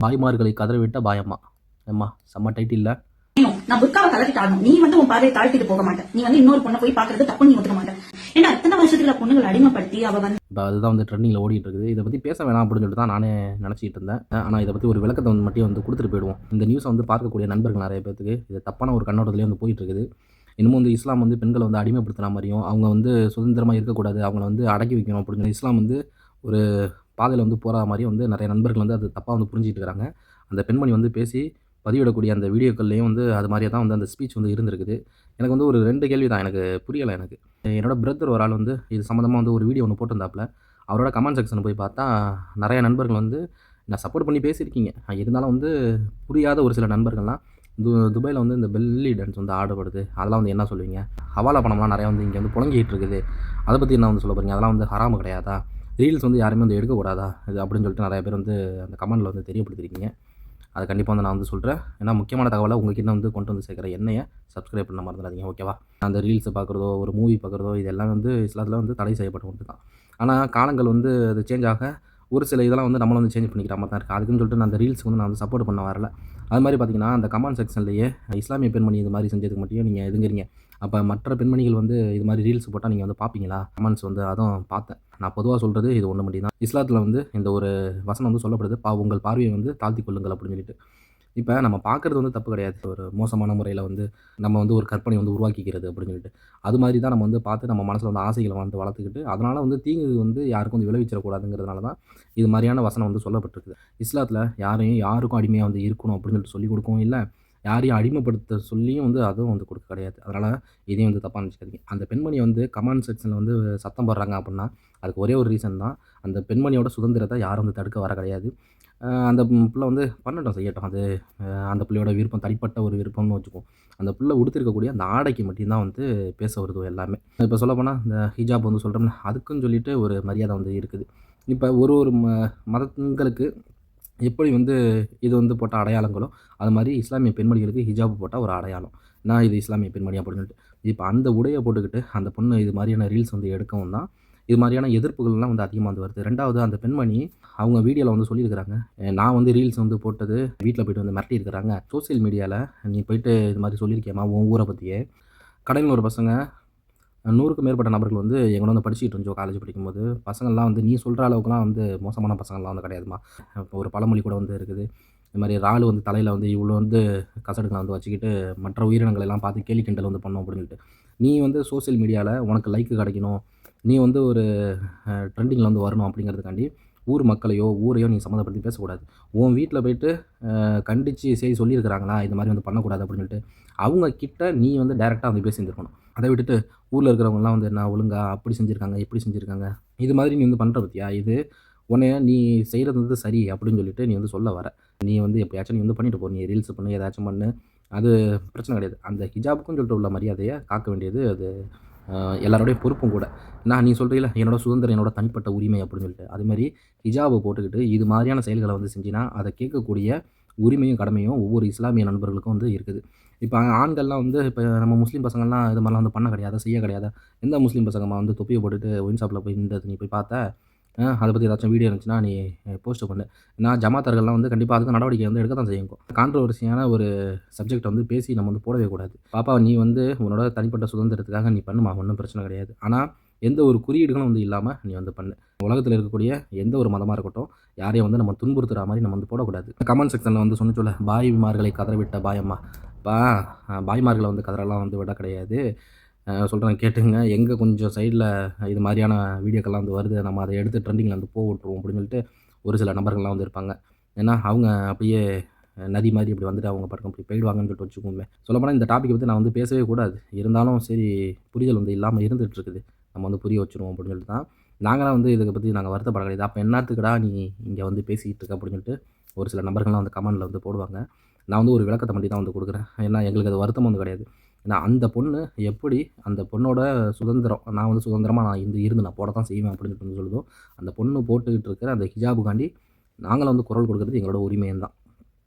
பாய்மார்களை கதறவிட்ட பாயம்மா. ஏம்மா செம்ம டைட்டில்ல. நான் புர்காவை கலட்டிட்டு ஆடணும். நீ உன் பார்வையை தாழ்த்திட்டு போக மாட்டேன். நீ இன்னொரு பொண்ணை போய் பாக்குறது தப்பு நீ ஒத்துக்க மாட்டேன். ஏன்னா அத்தனை வருஷத்துல பொண்ணுங்களை அடிமைப்படுத்தி அவ இப்போ அதுதான் ட்ரெண்டிங்கில் ஓடிட்டு இருக்குது. இதை பற்றி பேச வேணாம் அப்படின்னு சொல்லிட்டு தான் நானே நினச்சிட்டு இருந்தேன். ஆனால் இதை பற்றி ஒரு விளக்கத்தை மட்டும் கொடுத்துட்டு போயிடுவோம். இந்த நியூஸை பார்க்கக்கூடிய நண்பர்கள் நிறைய பேருக்கு இது தப்பான ஒரு கண்ணோட்டத்திலே போயிட்டு இருக்குது. இன்னமும் இஸ்லாம் பெண்களை அடிமைப்படுத்துகிற மாதிரியும் அவங்க சுதந்திரமாக இருக்கக்கூடாது, அவங்கள அடக்கி வைக்கணும் அப்படின்னு இஸ்லாம் ஒரு பாதையில் போகிற மாதிரியும் நிறைய நண்பர்கள் அது தப்பாக புரிஞ்சிட்டு இருக்கிறாங்க. அந்த பெண்மணி பேசி பதிவிடக்கூடிய அந்த வீடியோக்கள்லேயும் அது மாதிரியே தான் அந்த ஸ்பீச் இருந்திருக்குது. எனக்கு ஒரு 2 கேள்வி தான் எனக்கு புரியலை. என்னோட பிரதர் ஒரு ஆள் இது சம்மந்தமாக ஒரு வீடியோ ஒன்று போட்டிருந்தாப்புல. அவரோட கமெண்ட் செக்ஷன் போய் பார்த்தா நிறைய நண்பர்கள் நான் சப்போர்ட் பண்ணி பேசியிருக்கீங்க. இருந்தாலும் புரியாத ஒரு சில நண்பர்கள்லாம் துபாயில் இந்த பெல்லி டான்ஸ் ஆடப்படுது, அதெல்லாம் என்ன சொல்லுவீங்க? ஹவாலா பணம்லாம் நிறையா இங்கே புழங்கிட்டு இருக்குது, அதை பற்றி என்ன சொல்ல போகிறீங்க? அதெல்லாம் ஹராமு கிடையாதா? ரீல்ஸ் யாருமே எடுக்கக்கூடாதா இது அப்படின்னு சொல்லிட்டு நிறைய பேர் அந்த கமெண்டில் தெரியப்படுத்திருக்கீங்க. அதை கண்டிப்பாக நான் சொல்கிறேன். ஏன்னா முக்கியமான தகவலை உங்கள்கிட்ட கொண்டு சேர்க்குற என்னையை சப்ஸ்கிரைப் பண்ண மறந்துடாதீங்க, ஓகேவா? அந்த ரீல்ஸை பார்க்குறதோ ஒரு மூவி பார்க்குறதோ இது எல்லாம் இஸ்லாத்தில் தடை செய்யப்பட்ட ஒன்று தான். ஆனால் காலங்கள் அது சேஞ்ச் ஆக ஒரு சில இதெல்லாம் நம்மளும் சேஞ்ச் பண்ணிக்கிற மாதிரி தான் இருக்குது. அதுக்குன்னு சொல்லிட்டு நான் அந்த ரீல்ஸுக்கு நான் சப்போர்ட் பண்ண வரல. அது மாதிரி பார்த்திங்கன்னா அந்த கமெண்ட் செக்ஷன்லேயே இஸ்லாமிய பெண்மணி இது மாதிரி செஞ்சதுக்கு மட்டும் நீங்கள் எதுங்கிறீங்க, அப்போ மற்ற பெண்மணிகள் இது மாதிரி ரீல்ஸ் போட்டால் நீங்கள் பார்ப்பீங்களா? கமெண்ட்ஸ் அதுவும் பார்த்தேன். நான் பொதுவாக சொல்கிறது இது ஒன்று மட்டும் தான். இஸ்லாத்தில் இந்த ஒரு வசனம் சொல்லப்படுது, உங்கள் பார்வையை தாழ்த்தி கொள்ளுங்கள் அப்படின்னு சொல்லிட்டு. இப்போ நம்ம பார்க்குறது தப்பு கிடையாது. ஒரு மோசமான முறையில் நம்ம ஒரு கற்பனை உருவாக்கிக்கிறது அப்படின்னு சொல்லிட்டு அது மாதிரி தான் நம்ம பார்த்து நம்ம மனசில் ஆசைகளை வளர்த்துக்கிட்டு அதனால் தீங்கு யாருக்கும் விளைவிச்சிடக்கூடாதுங்கிறதுனால தான் இது மாதிரியான வசனம் சொல்லப்பட்டிருக்குது. இஸ்லாத்தில் யாருக்கும் அடிமையாக இருக்கணும் அப்படின்னு சொல்லிட்டு சொல்லிக் கொடுக்கவும் இல்லை, யாரையும் அடிமைப்படுத்த சொல்லியும் அதுவும் கொடுக்க கிடையாது. அதனால் இதையும் தப்பாக நினச்சிக்காதீங்க. அந்த பெண்மணி கமெண்ட் செக்ஷனில் சத்தம் போடுறாங்க அப்படின்னா அதுக்கு ஒரே ஒரு ரீசன் தான், அந்த பெண்மணியோட சுதந்திரத்தை யாரும் தடுக்க வர கிடையாது. அந்த பிள்ளை பண்ணட்டும், செய்யட்டும். அது அந்த பிள்ளையோட விருப்பம், தனிப்பட்ட ஒரு விருப்பம்னு வச்சுக்குவோம். அந்த பிள்ளை உடுத்திருக்கக்கூடிய அந்த ஆடைக்கு மட்டும்தான் பேச வருது எல்லாமே. இப்போ சொல்லப்போனால் இந்த ஹிஜாப் சொல்கிறோம்ல, அதுக்குன்னு சொல்லிட்டு ஒரு மரியாதை இருக்குது. இப்போ ஒரு ஒரு மதங்களுக்கு எப்படி இது போட்ட அடையாளங்களோ அது மாதிரி இஸ்லாமிய பெண்மணிகளுக்கு ஹிஜாப் போட்டால் ஒரு அடையாளம். நான் இது இஸ்லாமிய பெண்மணி அப்படின்னு சொல்லிட்டு இப்போ அந்த உடையை போட்டுக்கிட்டு அந்த பொண்ணு இது மாதிரியான ரீல்ஸ் எடுக்கவும் தான் இது மாதிரியான எதிர்ப்புகள்லாம் அதிகமாக வருது. 2வது அந்த பெண்மணி அவங்க வீடியோவில் சொல்லியிருக்கிறாங்க, நான் ரீல்ஸ் போட்டது வீட்டில் போய்ட்டு மிரட்டியிருக்கிறாங்க. சோசியல் மீடியாவில் நீ போய்ட்டு இது மாதிரி சொல்லியிருக்கியம்மா உன் ஊரை பற்றியே. கடையில் ஒரு பசங்க 100க்கும் மேற்பட்ட நபர்கள் எங்களோட படிச்சுட்டு இருந்தோம் காலேஜ் படிக்கும்போது. பசங்கள்லாம் நீ சொல்கிற அளவுக்குலாம் மோசமான பசங்கள்லாம் கிடையாதுமா. ஒரு பழமொழி கூட இருக்குது, இது மாதிரி இறால் தலையில் இவ்வளோ கசடுங்களை வச்சுக்கிட்டு மற்ற உயிரினங்களை எல்லாம் பார்த்து கேலி கிண்டல் பண்ணோம் அப்படின்னு சொல்லிட்டு. நீ சோசியல் மீடியாவில் உனக்கு லைக்கு கிடைக்கணும், நீ ஒரு ட்ரெண்டிங்கில் வரணும் அப்படிங்கிறதுக்காண்டி ஊர் மக்களையோ ஊரையோ நீ சம்மந்தப்படுத்தி பேசக்கூடாது. உன் வீட்டில் போய்ட்டு கண்டித்து செய்தி சொல்லியிருக்கிறாங்களா இது மாதிரி பண்ணக்கூடாது அப்படின்னு சொல்லிட்டு அவங்க கிட்ட நீ டேரெக்டாக பேசியிருந்துருக்கணும். அதை விட்டுட்டு ஊரில் இருக்கிறவங்கலாம் என்ன ஒழுங்கா அப்படி செஞ்சுருக்காங்க இப்படி செஞ்சுருக்காங்க இது மாதிரி நீ பண்ணுற பற்றியா, இது உன்னைய நீ செய்கிறது சரி அப்படின்னு சொல்லிட்டு நீ சொல்ல வர. நீ எப்பயாச்சும் நீ பண்ணிட்டு போ, நீ ரீல்ஸ் பண்ணு ஏதாச்சும் பண்ணு, அது பிரச்சனை கிடையாது. அந்த ஹிஜாபுக்கும் சொல்லிட்டு உள்ள மரியாதையை காக்க வேண்டியது அது எல்லாரோடைய பொறுப்பும் கூட. நீ சொல்கிறீங்கள என்னோட சுதந்திரம் என்னோட தனிப்பட்ட உரிமை அப்படின்னு சொல்லிட்டு, அதுமாதிரி ஹிஜாபை போட்டுக்கிட்டு இது மாதிரியான செயல்களை செஞ்சினா அதை கேட்கக்கூடிய உரிமையும் கடமையும் ஒவ்வொரு இஸ்லாமிய நண்பர்களுக்கும் இருக்குது. இப்போ ஆண்கள்லாம் இப்போ நம்ம முஸ்லீம் பசங்கள்லாம் இது மாதிரிலாம் பண்ண கிடையாது, செய்ய கிடையாது. எந்த முஸ்லீம் பசங்கம்மா தொப்பியை போட்டுட்டு ஒயின் ஷாப்பில் போய் நீ போய் பார்த்தா அதை பற்றி ஏதாச்சும் வீடியோ இருந்துச்சுன்னா நீ போஸ்ட் பண்ணு. நான் ஜமாத்தார்கள்லாம் கண்டிப்பாக அதுக்கு நடவடிக்கை எடுக்க தான் செய்யும். கான்ட்ரவர்சியான ஒரு சப்ஜெக்ட் பேசி நம்ம போடவே கூடாது. பாப்பா நீ உன்னோட தனிப்பட்ட சுதந்திரத்துக்காக நீ பண்ணுமா, ஒன்றும் பிரச்சனை கிடையாது. ஆனால் எந்த ஒரு குறியீடுகளும் இல்லாமல் நீ பண்ணு. உலகத்தில் இருக்கக்கூடிய எந்த ஒரு மதமாக இருக்கட்டும் யாரையும் நம்ம துன்புறுத்துகிற மாதிரி நம்ம போடக்கூடாது. கமெண்ட் செக்ஷனில் சொன்ன சொல்ல பாய்மார்களை கதறவிட்ட பாயம்மா. பாய்மார்களை கதறெல்லாம் விட கிடையாது. சொல்கிறேன் கேட்டுங்க. எங்கே கொஞ்சம் சைடில் இது மாதிரியான வீடியோக்கெல்லாம் வருது, நம்ம அதை எடுத்து ட்ரெண்டிங்கில் போக விட்ருவோம் அப்படின்னு சொல்லிட்டு ஒரு சில நபர்கள்லாம் இருப்பாங்க. ஏன்னா அவங்க அப்படியே நதி மாதிரி இப்படி அவங்க பாட்டுக்கு அப்படி போயிடுவாங்கன்னு சொல்லிட்டு வச்சுக்கோமே. சொல்லப்போனால் இந்த டாப்பிக்கை பற்றி நான் பேசவே கூடாது. இருந்தாலும் சரி புரிதல் இல்லாமல் இருந்துகிட்ருக்குது, நம்ம புரிய வச்சுருவோம் அப்படின்னு சொல்லிட்டு தான் நாங்களாம் இதை பற்றி நாங்கள் வருத்தப்பட கிடையாது. அப்போ என்னத்துக்குடா நீ இங்கே பேசிக்கிட்டு இருக்க அப்படின்னு சொல்லிட்டு ஒரு சில நபர்கள்லாம் கமெண்டில் போடுவாங்க. நான் ஒரு விளக்கத்தை மட்டும் தான் கொடுக்குறேன். ஏன்னா எங்களுக்கு அது வருத்தம் கிடையாது. ஏன்னா அந்த பொண்ணு எப்படி அந்த பொண்ணோட சுதந்திரம், நான் சுதந்திரமாக நான் இருந்து நான் போட தான் செய்வேன் அப்படின்னு சொல்லிட்டு சொல்லுதோ, அந்த பொண்ணு போட்டுக்கிட்டு இருக்கிற அந்த ஹிஜாபுக்காண்டி நாங்களும் குரல் கொடுக்குறது எங்களோட உரிமையும் தான்.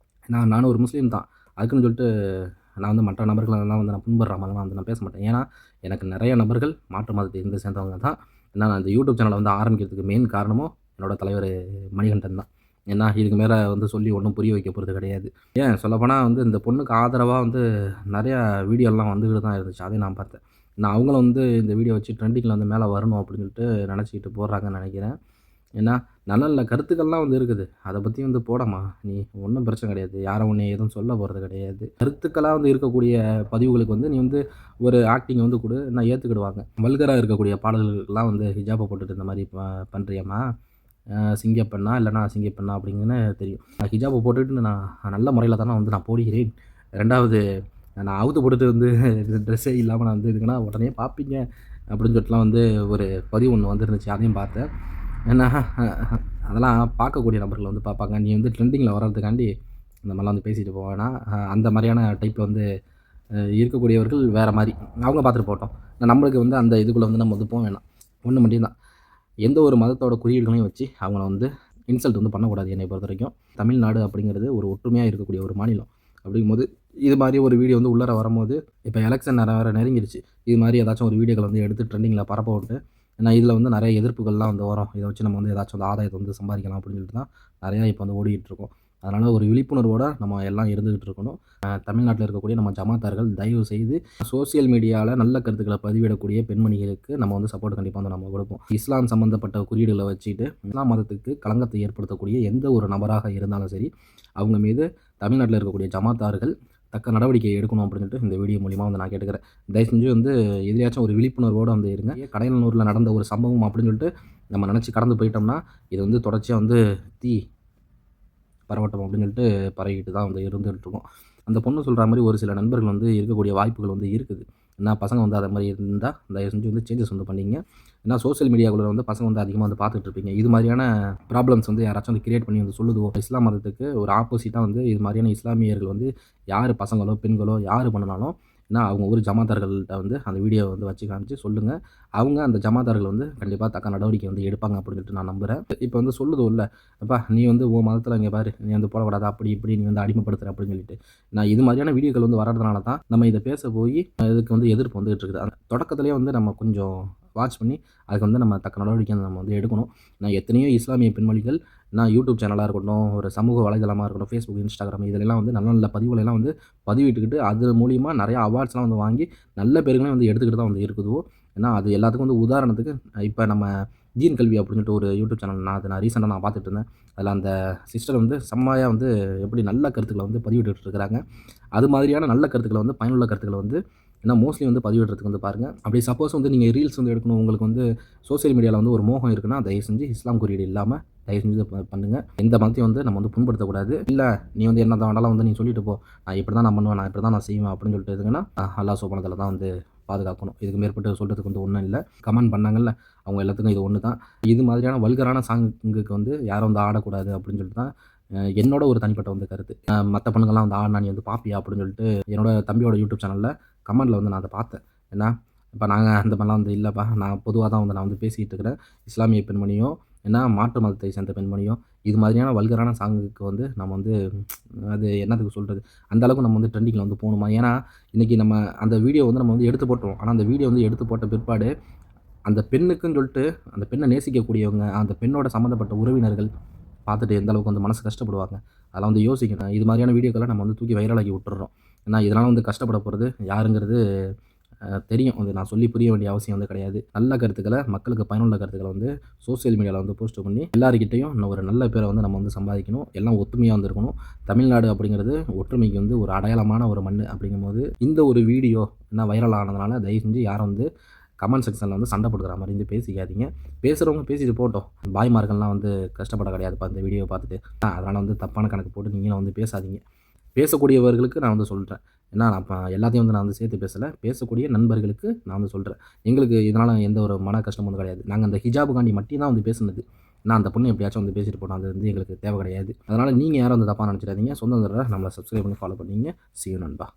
நானும் ஒரு முஸ்லீம் தான். அதுக்குன்னு சொல்லிட்டு நான் மற்ற நபர்களெல்லாம் நான் புண்படுற மாதிரிலாம் நான் பேச மாட்டேன். ஏன்னா எனக்கு நிறைய நபர்கள் மாற்று மதத்தை இருந்து சேர்ந்தவங்க தான். ஏன்னா நான் இந்த யூடியூப் சேனலை ஆரம்பிக்கிறதுக்கு மெயின் காரணமும் என்னோடய தலைவர் மணிகண்டன் தான். ஏன்னா இதுக்கு மேலே வந்து சொல்லி ஒன்றும் புரிய வைக்க போகிறது கிடையாது. ஏன் சொல்லப்போனால் வந்து இந்த பொண்ணுக்கு ஆதரவாக வந்து நிறையா வீடியோலாம் வந்துக்கிட்டு தான் இருந்துச்சு. அதையும் நான் பார்த்தேன். நான் அவங்களும் வந்து இந்த வீடியோ வச்சு ட்ரெண்டிங்கில் வந்து மேலே வரணும் அப்படின்னு சொல்லிட்டு நினச்சிக்கிட்டு போடுறாங்கன்னு நினைக்கிறேன். ஏன்னா நல்ல நல்ல கருத்துக்கள்லாம் வந்து இருக்குது. அதை பற்றி வந்து போடமா நீ ஒன்றும் பிரச்சனை கிடையாது. யாரும் உன்னை எதுவும் சொல்ல போகிறது கிடையாது. கருத்துக்களாக வந்து இருக்கக்கூடிய பதிவுகளுக்கு வந்து நீ வந்து ஒரு ஆக்டிங் வந்து கொடு, நான் ஏற்றுக்கிடுவாங்க. வல்கராக இருக்கக்கூடிய பாடல்களுக்கெல்லாம் வந்து ஹிஜாபை போட்டுட்டு இந்த மாதிரி பண்ணுறியம்மா, சிங்கப்பெண்ணா இல்லைனா அசிங்கப்பெண்ணா அப்படிங்கன்னு தெரியும். நான் ஹிஜாபை போட்டுட்டு நான் நல்ல முறையில் தானே வந்து நான் போடுகிறேன். 2வது நான் அவுத்து போட்டுட்டு வந்து ட்ரெஸ்ஸே இல்லாமல் நான் வந்து இதுக்குன்னா உடனே பார்ப்பீங்க அப்படின்னு சொல்லிட்டுலாம் வந்து ஒரு பதிவு ஒன்று வந்துருந்துச்சு. அதையும் பார்த்தேன். ஏன்னா அதெல்லாம் பார்க்கக்கூடிய நபர்கள் வந்து பார்ப்பாங்க. நீ வந்து ட்ரெண்டிங்கில் வர்றதுக்காண்டி இந்த மாதிரிலாம் வந்து பேசிட்டு போவேன்னா, அந்த மாதிரியான டைப்பில் வந்து இருக்கக்கூடியவர்கள் வேறு மாதிரி அவங்க பார்த்துட்டு போகட்டும். நம்மளுக்கு வந்து அந்த இதுக்குள்ளே வந்து நம்ம வந்து போக வேணாம். ஒன்று மட்டும் தான், எந்த ஒரு மதத்தோட குறியீடுகளையும் வச்சு அவங்கள வந்து இன்சல்ட் வந்து பண்ணக்கூடாது. என்னை பொறுத்த வரைக்கும் தமிழ்நாடு அப்படிங்கிறது ஒரு ஒற்றுமையாக இருக்கக்கூடிய ஒரு மாநிலம். அப்படிங்கும்போது இது மாதிரி ஒரு வீடியோ வந்து உள்ளார வரும்போது, இப்போ எலெக்ஷன் நேரம் வேறு நெருங்கிடுச்சு. இது மாதிரி ஏதாச்சும் ஒரு வீடியோக்களை வந்து எடுத்து ட்ரெண்டிங்கில் பரப்ப விட்டு, ஏன்னா இதில் வந்து நிறைய எதிர்ப்புகள்லாம் வந்து வரும். இதை வச்சு நம்ம வந்து ஏதாச்சும் வந்து ஆதாயத்தை வந்து சம்பாதிக்கலாம் அப்படின்னு சொல்லிட்டு தான் நிறையா இப்போ வந்து ஓடிக்கிட்டு இருக்கோம். அதனால் ஒரு விழிப்புணர்வோடு நம்ம எல்லாம் இருந்துகிட்டு இருக்கணும். தமிழ்நாட்டில் இருக்கக்கூடிய நம்ம ஜமாத்தார்கள் தயவு செய்து சோசியல் மீடியாவில் நல்ல கருத்துக்களை பதிவிடக்கூடிய பெண்மணிகளுக்கு நம்ம வந்து சப்போர்ட் கண்டிப்பாக வந்து நம்ம கொடுப்போம். இஸ்லாம் சம்மந்தப்பட்ட குறியீடுகளை வச்சுட்டு இஸ்லாம் மதத்துக்கு களங்கத்தை ஏற்படுத்தக்கூடிய எந்த ஒரு நபராக இருந்தாலும் சரி, அவங்க மீது தமிழ்நாட்டில் இருக்கக்கூடிய ஜமாத்தார்கள் தக்க நடவடிக்கை எடுக்கணும் அப்படின்னு சொல்லிட்டு இந்த வீடியோ மூலிமா வந்து நான் கேட்டுக்கிறேன். தயவு செஞ்சு வந்து எதிரியாச்சும் ஒரு விழிப்புணர்வோடு வந்து இருங்க. கடையநல்லூரில் நடந்த ஒரு சம்பவம் அப்படின்னு சொல்லிட்டு நம்ம நினச்சி கடந்து போயிட்டோம்னா, இது வந்து தொடர்ச்சியாக வந்து பரவட்டும் அப்படின்னு சொல்லிட்டு பரவிக்கிட்டு தான் வந்து இருந்துகிட்ருக்கோம். அந்த பொண்ணு சொல்கிற மாதிரி ஒரு சில நண்பர்கள் வந்து இருக்கக்கூடிய வாய்ப்புகள் வந்து இருக்குது. ஏன்னா பசங்க வந்து அதை மாதிரி இருந்தால் தயவு செஞ்சு வந்து சேஞ்சஸ் வந்து பண்ணிங்க. ஏன்னா சோசியல் மீடியாக்குள்ளே வந்து பசங்க வந்து அதிகமாக வந்து பார்த்துட்டு இருப்பீங்க. இது மாதிரியான ப்ராப்ளம்ஸ் வந்து யாராச்சும் வந்து கிரியேட் பண்ணி வந்து சொல்லுதோ, இஸ்லாம் மதத்துக்கு ஒரு ஆப்போசிட்டாக வந்து இது மாதிரியான இஸ்லாமியர்கள் வந்து யார் பசங்களோ பெண்களோ யார் பண்ணினாலும், ஏன்னா அவங்க ஊர் ஜமாத்தார்கள்ட்ட வந்து அந்த வீடியோவை வந்து வச்சு காமிச்சு சொல்லுங்கள். அவங்க அந்த ஜமாத்தார்கள் வந்து கண்டிப்பாக தக்க நடவடிக்கை வந்து எடுப்பாங்க அப்படின்னு சொல்லிட்டு நான் நம்புகிறேன். இப்போ வந்து சொல்லுதோ இல்லை, அப்பா நீ வந்து உன் மதத்தில் இங்கே பாரு, நீ வந்து போடக்கூடாது அப்படி இப்படி நீ வந்து அடிமைப்படுத்துகிற அப்படின்னு சொல்லிட்டு, நான் இது மாதிரியான வீடியோக்கள் வந்து வர்றதுனால தான் நம்ம இதை பேச போய் இதுக்கு வந்து எதிர்ப்பு வந்துகிட்டு இருக்குது. அந்த தொடக்கத்துலேயே வந்து நம்ம கொஞ்சம் வாட்ச் பண்ணி அதுக்கு வந்து நம்ம தக்க நடவடிக்கை நம்ம வந்து எடுக்கணும். நான் எத்தனையோ இஸ்லாமிய பெண்மணிகள் நான் யூடியூப் சேனலாக இருக்கட்டும், ஒரு சமூக வலைதளமாக இருக்கட்டும், ஃபேஸ்புக், இன்ஸ்டாகிராம் இதிலெல்லாம் வந்து நல்ல நல்ல பதிவுகளெல்லாம் வந்து பதிவிட்டுக்கிட்டு அது மூலிமா நிறையா அவார்ட்ஸ்லாம் வந்து வாங்கி நல்ல பேருங்களையும் வந்து எடுத்துக்கிட்டு தான் வந்து இருக்குதோ. ஏன்னா அது எல்லாத்துக்கும் வந்து உதாரணத்துக்கு இப்போ நம்ம ஜீன் கல்வி அப்படின்னு சொல்லிட்டு ஒரு யூடியூப் சேனல் நான் ரீசெண்டாக நான் பார்த்துட்டு இருந்தேன். அதில் அந்த சிஸ்டர் வந்து செம்மையாக வந்து எப்படி நல்ல கருத்துக்களை வந்து பதிவிட்டுட்டு இருக்கிறாங்க. அது மாதிரியான நல்ல கருத்துக்களை வந்து பயனுள்ள கருத்துக்களை வந்து ஏன்னா மோஸ்ட்லி வந்து பதிவிடுறதுக்கு வந்து பாருங்கள். அப்படி சப்போஸ் வந்து நீங்கள் ரீல்ஸ் வந்து எடுக்கணும், உங்களுக்கு வந்து சோசியல் மீடியாவில் வந்து ஒரு மோகம் இருக்குன்னா தயவு செஞ்சு இஸ்லாம் குறியீடு இல்லாமல் தயவு செஞ்சு இதை பண்ணுங்கள். எந்த மதத்தையும் வந்து நம்ம வந்து புண்படுத்தக்கூடாது. இல்லை நீ வந்து என்ன தான் வேணாலும் வந்து நீ சொல்லிட்டு போ, நான் இப்படி தான் நான் பண்ணுவேன், நான் இப்படி தான் நான் செய்வேன் அப்படின்னு சொல்லிட்டு இருக்குன்னா அல்லாஹ் சுப்ஹானஹு தான் வந்து பாதுகாக்கணும். இதுக்கு மேற்பட்டு சொல்கிறதுக்கு வந்து ஒன்றும் இல்லை. கமெண்ட் பண்ணாங்கல்ல, அவங்க எல்லாத்துக்கும் இது ஒன்று தான். இது மாதிரியான வல்கரான சாங்குக்கு வந்து யாரும் வந்து ஆடக்கூடாது அப்படின்னு சொல்லிட்டு தான் என்னோட ஒரு தனிப்பட்ட வந்து கருத்து. மற்ற பொண்ணுங்கள்லாம் வந்து ஆடினா நீ வந்து பாப்பியா அப்படின்னு சொல்லிட்டு என்னோட தம்பியோட யூடியூப் சேனலில் கமெண்டில் வந்து நான் அதை பார்த்தேன். ஏன்னா இப்போ நாங்கள் அந்த மாதிரிலாம் வந்து இல்லைப்பா, நான் பொதுவாக தான் வந்து நான் வந்து பேசிக்கிட்டு இருக்கிறேன். இஸ்லாமிய பெண்மணியோ ஏன்னா மாற்று மதத்தை சேர்ந்த பெண்மணியோ இது மாதிரியான வல்கரான சாங்குக்கு வந்து நம்ம வந்து அது என்னத்துக்கு சொல்கிறது, அந்தளவுக்கு நம்ம வந்து ட்ரெண்டிங்கில் வந்து போகணுமா? ஏன்னா இன்றைக்கி நம்ம அந்த வீடியோ வந்து நம்ம வந்து எடுத்து போட்டுருவோம். ஆனால் அந்த வீடியோ வந்து எடுத்து போட்ட பிற்பாடு அந்த பெண்ணுக்குன்னு சொல்லிட்டு அந்த பெண்ணை நேசிக்கக்கூடியவங்க, அந்த பெண்ணோட சம்மந்தப்பட்ட உறவினர்கள் பார்த்துட்டு எந்த அளவுக்கு வந்து மனசு கஷ்டப்படுவாங்க. அதெல்லாம் வந்து யோசிக்கணும். இது மாதிரியான வீடியோக்களை நம்ம வந்து தூக்கி வைரலாக்கி விட்டுறோம். ஏன்னா இதனால் வந்து கஷ்டப்பட போகிறது யாருங்கிறது தெரியும். அது நான் சொல்லி புரிய வேண்டிய அவசியம் வந்து கிடையாது. நல்ல கருத்துக்களை, மக்களுக்கு பயனுள்ள கருத்துக்களை வந்து சோசியல் மீடியாவில் வந்து போஸ்ட் பண்ணி எல்லாருக்கிட்டையும் இன்னும் ஒரு நல்ல பேரை வந்து நம்ம வந்து சம்பாதிக்கணும். எல்லாம் ஒத்துமையாக வந்து இருக்கணும். தமிழ்நாடு அப்படிங்கிறது ஒற்றுமைக்கு வந்து ஒரு அடையாளமான ஒரு மண். அப்படிங்கும்போது இந்த ஒரு வீடியோ என்ன வைரல் ஆனதுனால தயவு செஞ்சு யாரும் வந்து கமெண்ட் செக்ஷனில் வந்து சண்டை போடுற மாதிரி வந்து பேசிக்காதீங்க. பேசுகிறவங்க பேசிட்டு போட்டோம். பாய்மார்கள்லாம் வந்து கஷ்டப்பட கிடையாதுப்பா இந்த வீடியோ பார்த்துட்டு. அதனால் வந்து தப்பான கணக்கு போட்டு நீங்களும் வந்து பேசாதீங்க. பேசக்கூடியவர்களுக்கு நான் வந்து சொல்கிறேன். ஏன்னா நான் இப்போ எல்லாத்தையும் வந்து நான் வந்து சேர்த்து பேசலை. பேசக்கூடிய நண்பர்களுக்கு நான் வந்து சொல்கிறேன். எங்களுக்கு இதனால் எந்த ஒரு மன கஷ்டமும் வந்து கிடையாது. நாங்கள் அந்த ஹிஜாபுக்காண்டி மட்டும் தான் வந்து பேசுனது. நான் அந்த பொண்ணு எப்படியாச்சும் வந்து பேசிட்டு போனோம். அது வந்து எங்களுக்கு தேவை கிடையாது. அதனால் நீங்கள் யாரும் வந்து தப்பாக நினச்சிடாதீங்க. சொந்த நம்மளை சப்ஸ்கிரைப் பண்ணி ஃபாலோ பண்ணிங்க. See you நண்பா.